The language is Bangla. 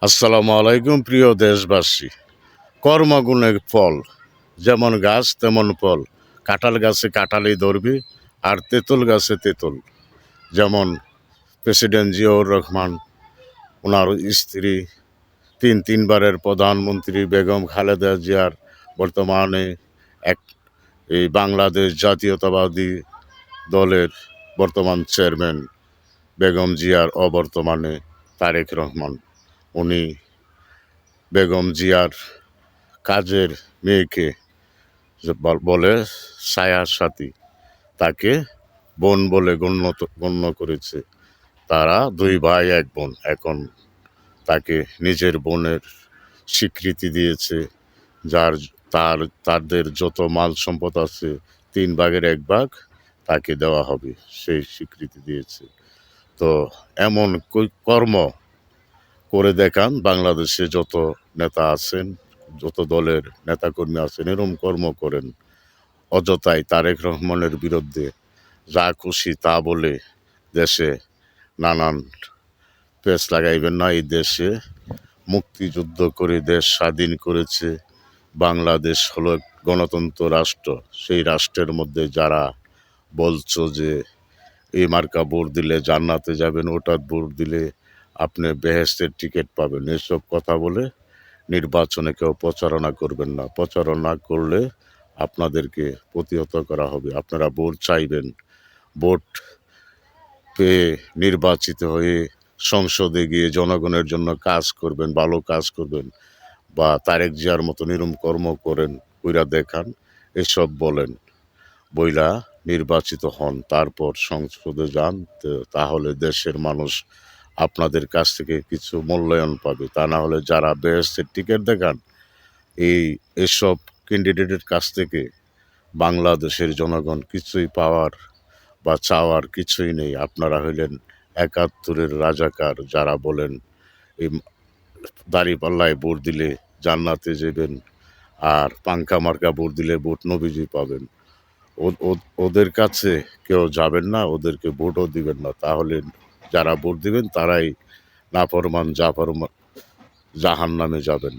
আসসালামু আলাইকুম প্রিয় দেশবাসী। কর্মগুণের ফল, যেমন গাছ তেমন ফল। কাঁঠাল গাছে কাঁঠালই ধরবি, আর তেঁতুল গাছে তেঁতুল। যেমন প্রেসিডেন্ট জিয়াউর রহমান, ওনার স্ত্রী, তিনবারের প্রধানমন্ত্রী বেগম খালেদা জিয়ার বর্তমানে এক এই বাংলাদেশ জাতীয়তাবাদী দলের বর্তমান চেয়ারম্যান বেগম জিয়ার অবর্তমানে তারেক রহমান, উনি বেগম জিয়ার কাজের মেয়েকে বলে ছায়ার সাথী, তাকে বোন বলে গণ্য করেছে। তারা দুই ভাই এক বোন, এখন তাকে নিজের বোনের স্বীকৃতি দিয়েছে। যার তাদের যত মাল সম্পদ আছে 3/1 তাকে দেওয়া হবে, সেই স্বীকৃতি দিয়েছে। তো এমন কর্ম করে দেখান, বাংলাদেশে যত নেতা আছেন, যত দলের নেতাকর্মী আছেন, এরম কর্ম করেন। অযথাই তারেক রহমানের বিরুদ্ধে যা খুশি তা বলে দেশে নানান পেঁচ লাগাইবেন না। এই দেশে মুক্তিযুদ্ধ করে দেশ স্বাধীন করেছে বাংলাদেশ, হলো গণতন্ত্র রাষ্ট্র। সেই রাষ্ট্রের মধ্যে যারা বলছো যে এই মার্কা ভোট দিলে জান্নাতে যাবেন, ওটা ভোট দিলে আপনি বেহেশতের টিকিট পাবেন, এসব কথা বলে নির্বাচনে কেউ প্রচারণা করবেন না। প্রচারণা করলে আপনাদেরকে প্রতিহত করা হবে। আপনারা ভোট চাইবেন, ভোট পেয়ে নির্বাচিত হয়ে সংসদে গিয়ে জনগণের জন্য কাজ করবেন, ভালো কাজ করবেন, বা তারেক জিয়ার মতো নিরম কর্ম করেন, কইরা দেখান, এসব বলেন, বইলা নির্বাচিত হন, তারপর সংসদে যান। তাহলে দেশের মানুষ আপনাদের কাছ থেকে কিছু মূল্যায়ন পাবে। তা না হলে যারা বেহেশতের টিকিট দেখান, এসব ক্যান্ডিডেটের কাছ থেকে বাংলাদেশের জনগণ কিছুই পাওয়ার বা চাওয়ার কিছুই নেই। আপনারা হইলেন ৭১-এর রাজাকার, যারা বলেন এই দাঁড়িপাল্লায় ভোট দিলে জান্নাতে যাবেন, আর পাঙ্কা মার্কা ভোট দিলে ভোট নবীজি পাবেন। ওদের কাছে কেউ যাবেন না, ওদেরকে ভোটও দিবেন না। তাহলে যারা ভোট দিবেন তারাই নাফরমান জাহান্নামে যাবেন।